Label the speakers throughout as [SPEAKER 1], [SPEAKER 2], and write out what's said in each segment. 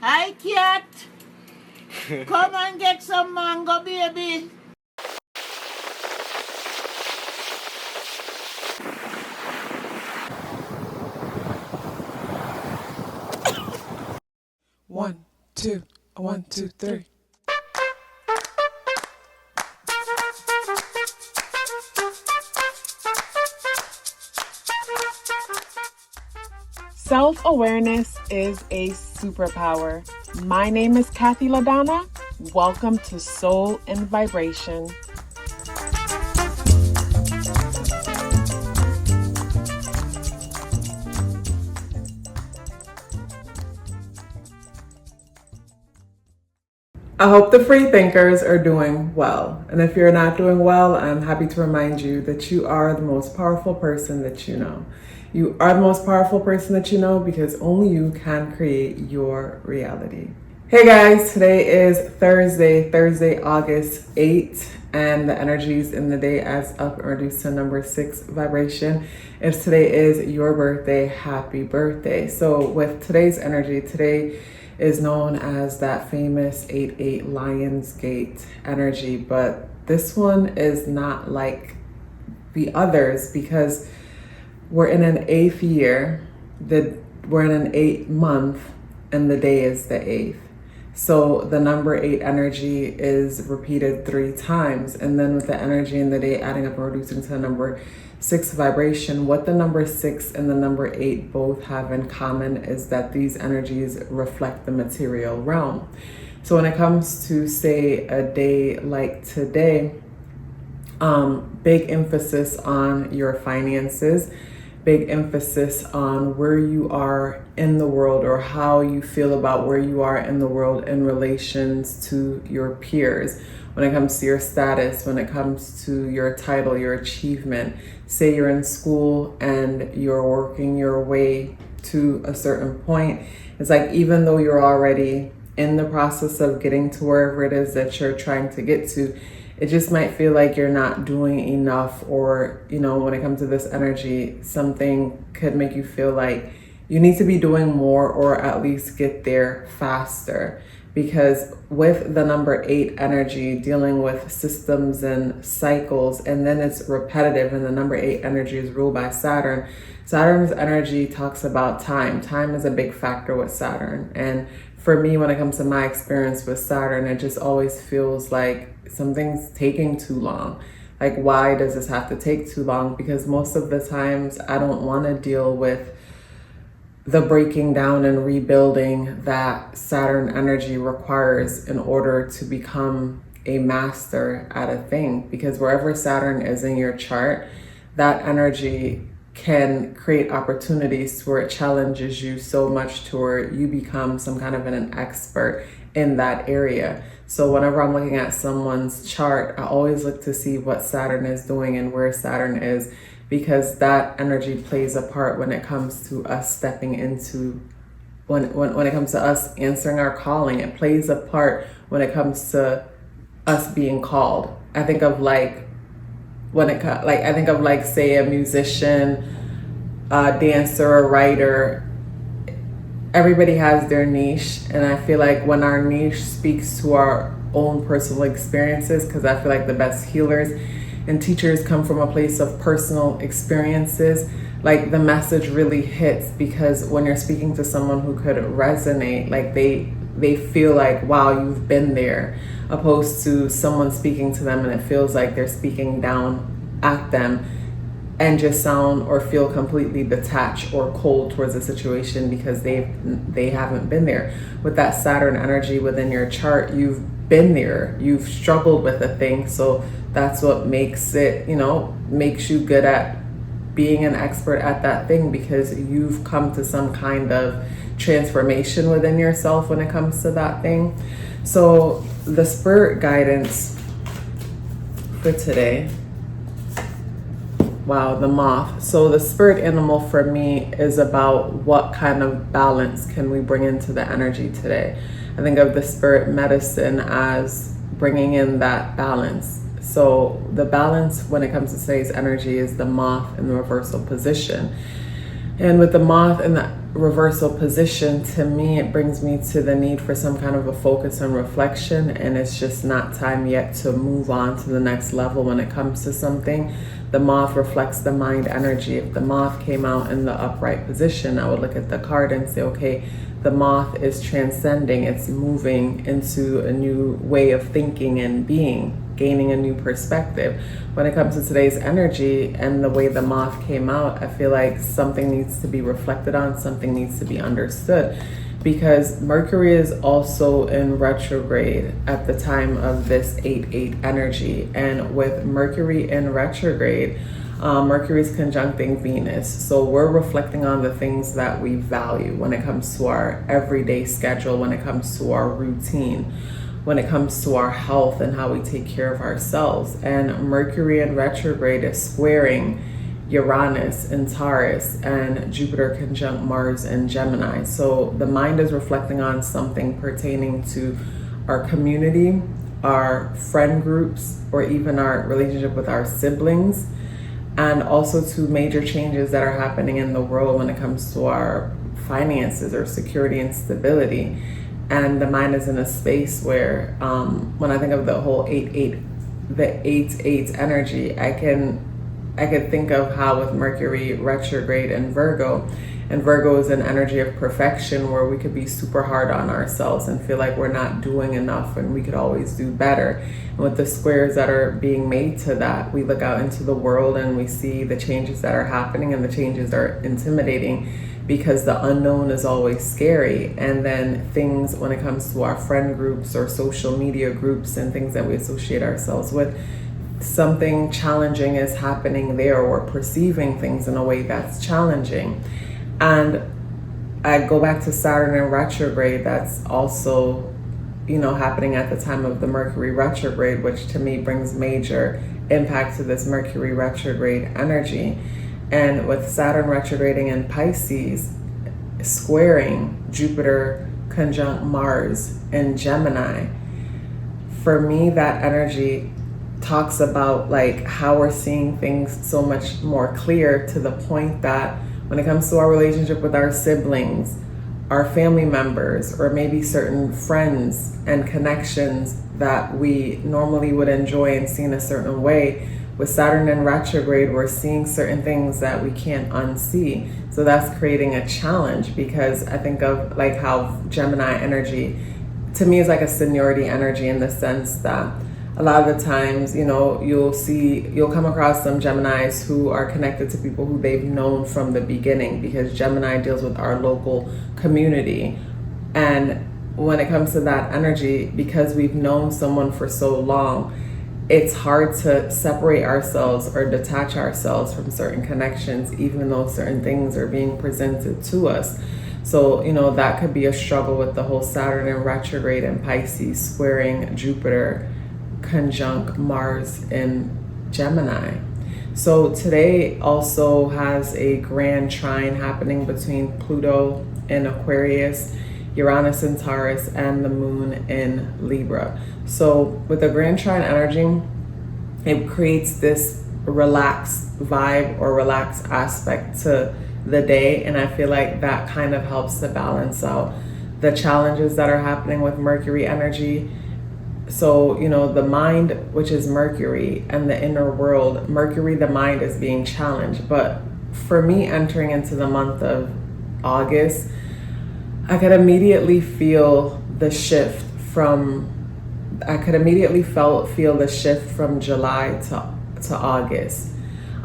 [SPEAKER 1] Hi, cat. Come and get some mango, baby.
[SPEAKER 2] One, two, 1, 2, 3. Self-awareness is a superpower. My name is KathyLaDonna. Welcome to Soul and Vibration. I hope the free thinkers are doing well. And if you're not doing well, I'm happy to remind you that you are the most powerful person that you know. You are the most powerful person that you know because only you can create your reality. Hey guys, today is Thursday, August 8th, and the energies in the day as up and reduced to number 6 vibration. If today is your birthday, happy birthday. So with today's energy, today is known as that famous 8-8 Lionsgate energy, but this one is not like the others because we're in an 8th year, we're in an 8th month, and the day is the 8th. So the number 8 energy is repeated 3 times, and then with the energy in the day adding up and reducing to the number 6 vibration, what the number 6 and the number 8 both have in common is that these energies reflect the material realm. So when it comes to, say, a day like today, big emphasis on your finances, big emphasis on where you are in the world or how you feel about where you are in the world in relations to your peers. When it comes to your status, when it comes to your title, your achievement, say you're in school and you're working your way to a certain point, it's like even though you're already in the process of getting to wherever it is that you're trying to get to, it just might feel like you're not doing enough, or, you know, when it comes to this energy, something could make you feel like you need to be doing more or at least get there faster. Because with the number 8 energy dealing with systems and cycles, and then it's repetitive, and the number 8 energy is ruled by Saturn. Saturn's energy talks about time. Time is a big factor with Saturn. And for me, when it comes to my experience with Saturn, it just always feels like something's taking too long. Like, why does this have to take too long? Because most of the times I don't want to deal with the breaking down and rebuilding that Saturn energy requires in order to become a master at a thing. Because wherever Saturn is in your chart, that energy can create opportunities to where it challenges you so much to where you become some kind of an expert in that area. So whenever I'm looking at someone's chart, I always look to see what Saturn is doing and where Saturn is, because that energy plays a part when it comes to us stepping into, when it comes to us answering our calling. It plays a part when it comes to us being called. I think of say a musician, a dancer, a writer. Everybody has their niche, and I feel like when our niche speaks to our own personal experiences, because I feel like the best healers and teachers come from a place of personal experiences, like the message really hits, because when you're speaking to someone who could resonate, like they feel like, wow, you've been there, opposed to someone speaking to them and it feels like they're speaking down at them and just sound or feel completely detached or cold towards the situation because they haven't been there. With that Saturn energy within your chart, you've been there, you've struggled with a thing, so that's what makes it, makes you good at being an expert at that thing, because you've come to some kind of transformation within yourself when it comes to that thing. So the spirit guidance for today, wow, the moth. So the spirit animal for me is about what kind of balance can we bring into the energy today. I think of the spirit medicine as bringing in that balance. So the balance when it comes to today's energy is the moth in the reversal position. And with the moth in the reversal position, to me, it brings me to the need for some kind of a focus and reflection, and it's just not time yet to move on to the next level when it comes to something. The moth reflects the mind energy. If the moth came out in the upright position, I would look at the card and say, okay, the moth is transcending, it's moving into a new way of thinking and being, gaining a new perspective. When it comes to today's energy and the way the moth came out, I feel like something needs to be reflected on, something needs to be understood, because Mercury is also in retrograde at the time of this 8-8 energy. And with Mercury in retrograde, Mercury is conjuncting Venus. So we're reflecting on the things that we value when it comes to our everyday schedule, when it comes to our routine, when it comes to our health and how we take care of ourselves. And Mercury in retrograde is squaring Uranus in Taurus and Jupiter conjunct Mars in Gemini. So the mind is reflecting on something pertaining to our community, our friend groups, or even our relationship with our siblings, and also to major changes that are happening in the world when it comes to our finances or security and stability. And the mind is in a space where, when I think of the whole 8-8, the 8-8 energy, I could think of how with Mercury retrograde in Virgo, and Virgo is an energy of perfection where we could be super hard on ourselves and feel like we're not doing enough and we could always do better. And with the squares that are being made to that, we look out into the world and we see the changes that are happening, and the changes are intimidating because the unknown is always scary. And then things when it comes to our friend groups or social media groups and things that we associate ourselves with, something challenging is happening there, or we're perceiving things in a way that's challenging. And I go back to Saturn in retrograde, that's also, happening at the time of the Mercury retrograde, which to me brings major impact to this Mercury retrograde energy. And with Saturn retrograding in Pisces, squaring Jupiter conjunct Mars in Gemini, for me, that energy talks about like how we're seeing things so much more clear, to the point that when it comes to our relationship with our siblings, our family members, or maybe certain friends and connections that we normally would enjoy and see in a certain way, with Saturn in retrograde, we're seeing certain things that we can't unsee. So that's creating a challenge, because I think of like how Gemini energy to me is like a seniority energy, in the sense that a lot of the times, you'll come across some Geminis who are connected to people who they've known from the beginning, because Gemini deals with our local community. And when it comes to that energy, because we've known someone for so long, it's hard to separate ourselves or detach ourselves from certain connections, even though certain things are being presented to us. So, that could be a struggle with the whole Saturn in retrograde and Pisces squaring Jupiter conjunct Mars in Gemini. So today also has a grand trine happening between Pluto in Aquarius, Uranus in Taurus, and the moon in Libra. So with the grand trine energy, it creates this relaxed vibe or relaxed aspect to the day, and I feel like that kind of helps to balance out the challenges that are happening with Mercury energy. So, the mind, which is Mercury, and the inner world, Mercury, the mind, is being challenged. But for me, entering into the month of August, I could immediately feel the shift from July to August.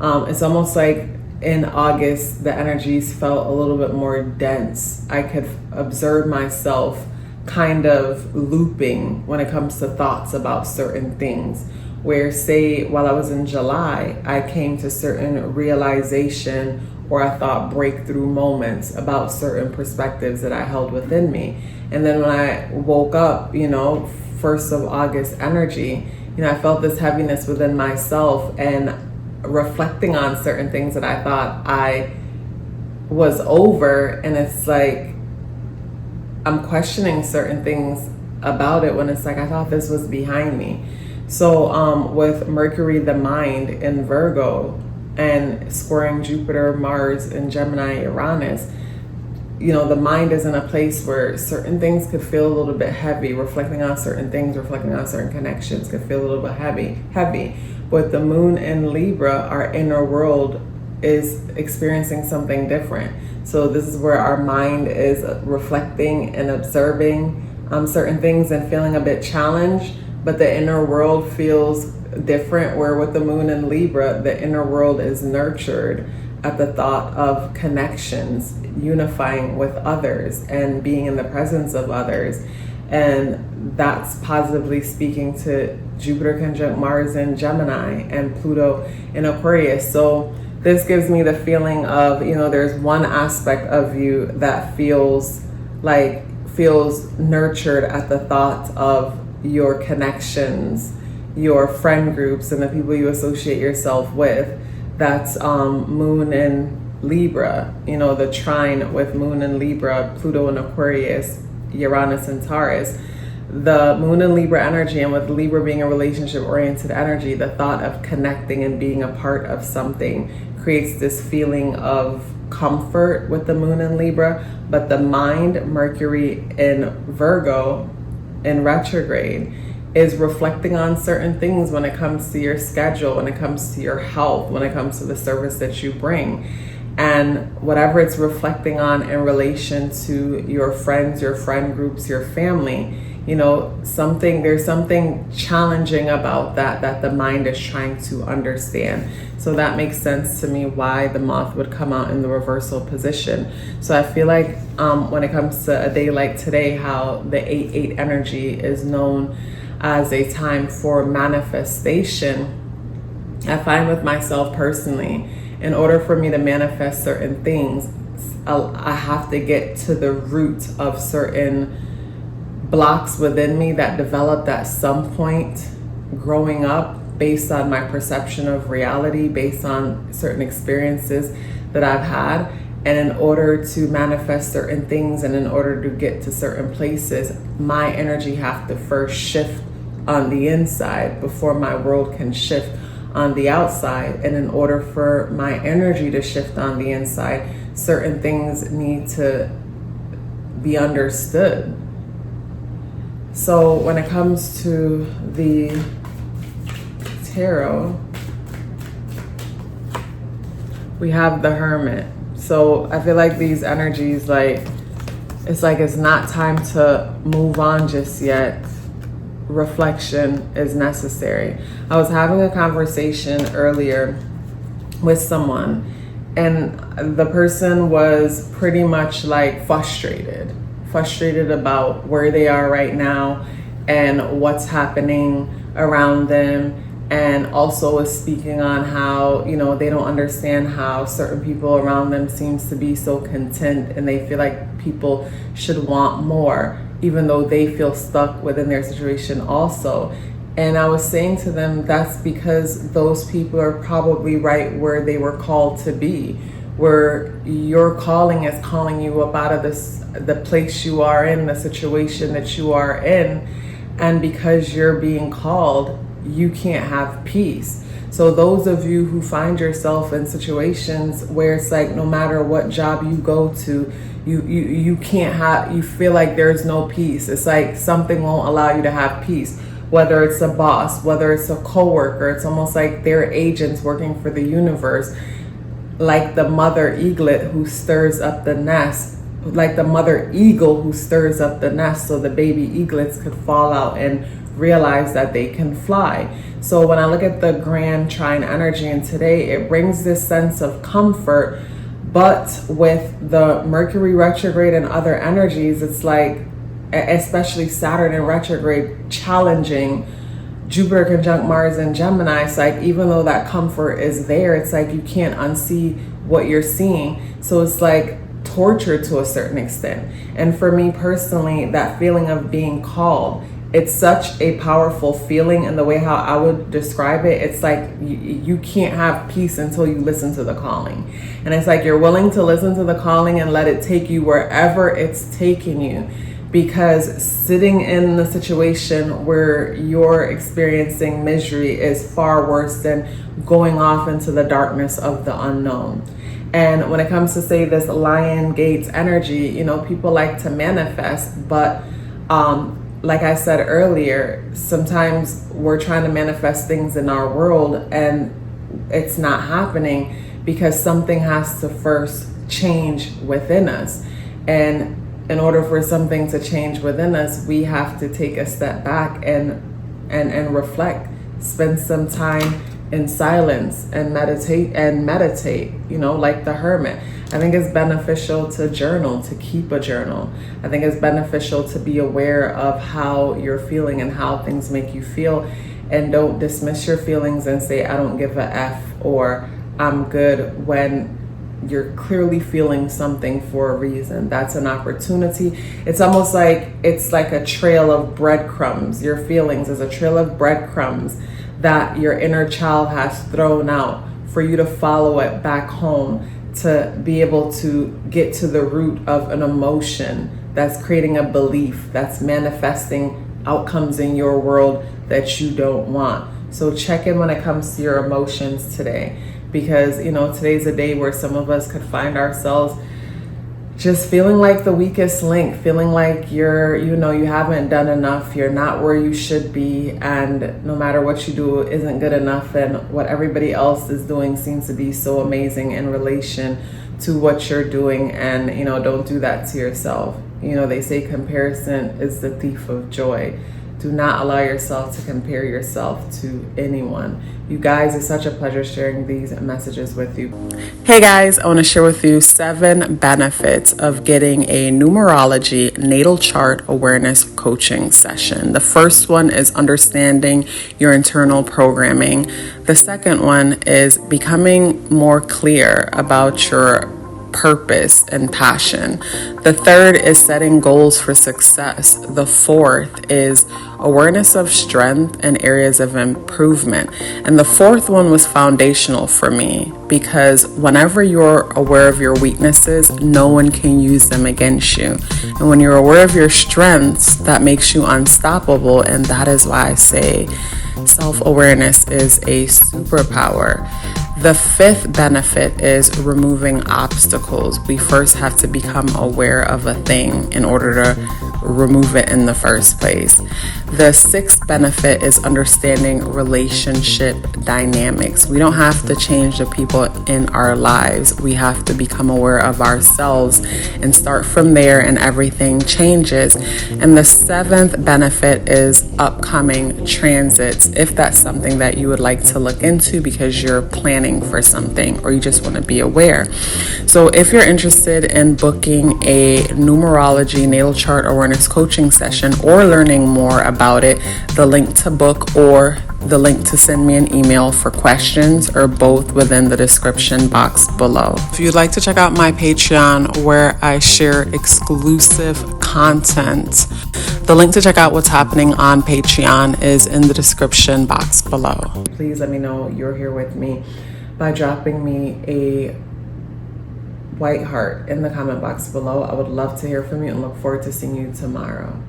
[SPEAKER 2] It's almost like in August, the energies felt a little bit more dense. I could observe myself kind of looping when it comes to thoughts about certain things, where say while I was in July, I came to certain realization, or I thought breakthrough moments about certain perspectives that I held within me. And then when I woke up, 1st of August energy, I felt this heaviness within myself, and reflecting on certain things that I thought I was over, and it's like I'm questioning certain things about it when it's like I thought this was behind me. So with Mercury, the mind, in Virgo, and squaring Jupiter, Mars, and Gemini, Uranus, the mind is in a place where certain things could feel a little bit heavy. Reflecting on certain things, reflecting on certain connections could feel a little bit heavy. With the moon in Libra, our inner world is experiencing something different. So this is where our mind is reflecting and observing certain things and feeling a bit challenged, but the inner world feels different, where with the moon in Libra, the inner world is nurtured at the thought of connections, unifying with others and being in the presence of others. And that's positively speaking to Jupiter conjunct Mars in Gemini and Pluto in Aquarius. So this gives me the feeling of, there's one aspect of you that feels nurtured at the thought of your connections, your friend groups, and the people you associate yourself with. That's moon in Libra, the trine with moon in Libra, Pluto in Aquarius, Uranus and Taurus. The moon in Libra energy, and with Libra being a relationship oriented energy, the thought of connecting and being a part of something creates this feeling of comfort with the moon in Libra. But the mind, Mercury in Virgo in retrograde, is reflecting on certain things when it comes to your schedule, when it comes to your health, when it comes to the service that you bring. And whatever it's reflecting on in relation to your friends, your friend groups, your family, there's something challenging about that the mind is trying to understand. So that makes sense to me why the moth would come out in the reversal position. So I feel like when it comes to a day like today, how the 8-8 energy is known as a time for manifestation, I find with myself personally, in order for me to manifest certain things, I have to get to the root of certain blocks within me that developed at some point growing up, based on my perception of reality, based on certain experiences that I've had. And in order to manifest certain things and in order to get to certain places, my energy have to first shift on the inside before my world can shift on the outside. And in order for my energy to shift on the inside, certain things need to be understood. So when it comes to the tarot, we have the Hermit. So I feel like these energies, it's not time to move on just yet. Reflection is necessary. I was having a conversation earlier with someone, and the person was pretty much frustrated about where they are right now and what's happening around them, and also was speaking on how they don't understand how certain people around them seems to be so content, and they feel like people should want more, even though they feel stuck within their situation also. And I was saying to them, that's because those people are probably right where they were called to be, where your calling is calling you up out of the place you are in, the situation that you are in. And because you're being called, you can't have peace. So those of you who find yourself in situations where it's like no matter what job you go to, you can't have, you feel like there's no peace. It's like something won't allow you to have peace. Whether it's a boss, whether it's a coworker, it's almost like they're agents working for the universe, like the mother eaglet who stirs up the nest, like the mother eagle who stirs up the nest so the baby eaglets could fall out and realize that they can fly. So when I look at the grand trine energy, and today it brings this sense of comfort, but with the Mercury retrograde and other energies, it's like, especially Saturn in retrograde, challenging Jupiter conjunct Mars in Gemini. It's like, even though that comfort is there, it's like you can't unsee what you're seeing. So it's like torture to a certain extent. And for me personally, that feeling of being called, it's such a powerful feeling. And the way how I would describe it, it's like you can't have peace until you listen to the calling. And it's like you're willing to listen to the calling and let it take you wherever it's taking you. Because sitting in the situation where you're experiencing misery is far worse than going off into the darkness of the unknown. And when it comes to, say, this Lion Gates energy, you know, people like to manifest, but like I said earlier, sometimes we're trying to manifest things in our world and it's not happening because something has to first change within us. And in order for something to change within us, we have to take a step back and reflect, spend some time in silence and meditate, you know, like the hermit. I think it's beneficial to journal, to keep a journal. I think it's beneficial to be aware of how you're feeling and how things make you feel, and don't dismiss your feelings and say, I don't give a F, or I'm good, when you're clearly feeling something for a reason. That's an opportunity. It's almost like it's like a trail of breadcrumbs. Your feelings is a trail of breadcrumbs that your inner child has thrown out for you to follow it back home, to be able to get to the root of an emotion that's creating a belief that's manifesting outcomes in your world that you don't want. So check in when it comes to your emotions today, because, you know, today's a day where some of us could find ourselves just feeling like the weakest link, feeling like you're, you know, you haven't done enough, you're not where you should be, and no matter what you do isn't good enough, and what everybody else is doing seems to be so amazing in relation to what you're doing. And, you know, don't do that to yourself. You know, they say comparison is the thief of joy. Do not allow yourself to compare yourself to anyone. You guys, it's such a pleasure sharing these messages with you. Hey guys, I want to share with you 7 benefits of getting a numerology natal chart awareness coaching session. The first one is understanding your internal programming. The second one is becoming more clear about your purpose and passion. The third is setting goals for success. The fourth is awareness of strength and areas of improvement. And the fourth one was foundational for me, because whenever you're aware of your weaknesses, no one can use them against you. And when you're aware of your strengths, that makes you unstoppable. And that is why I say self-awareness is a superpower. The fifth benefit is removing obstacles. We first have to become aware of a thing in order to remove it in the first place. The sixth benefit is understanding relationship dynamics. We don't have to change the people in our lives. We have to become aware of ourselves and start from there, and everything changes. And the seventh benefit is upcoming transits, if that's something that you would like to look into because you're planning for something or you just want to be aware. So if you're interested in booking a numerology natal chart awareness coaching session or learning more about it, the link to book or the link to send me an email for questions are both within the description box below. If you'd like to check out my Patreon, where I share exclusive content, the link to check out what's happening on Patreon is in the description box below. Please let me know you're here with me by dropping me a white heart in the comment box below. I would love to hear from you and look forward to seeing you tomorrow.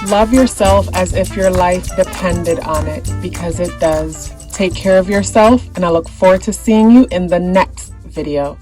[SPEAKER 2] Love yourself as if your life depended on it, because it does. Take care of yourself, and I look forward to seeing you in the next video.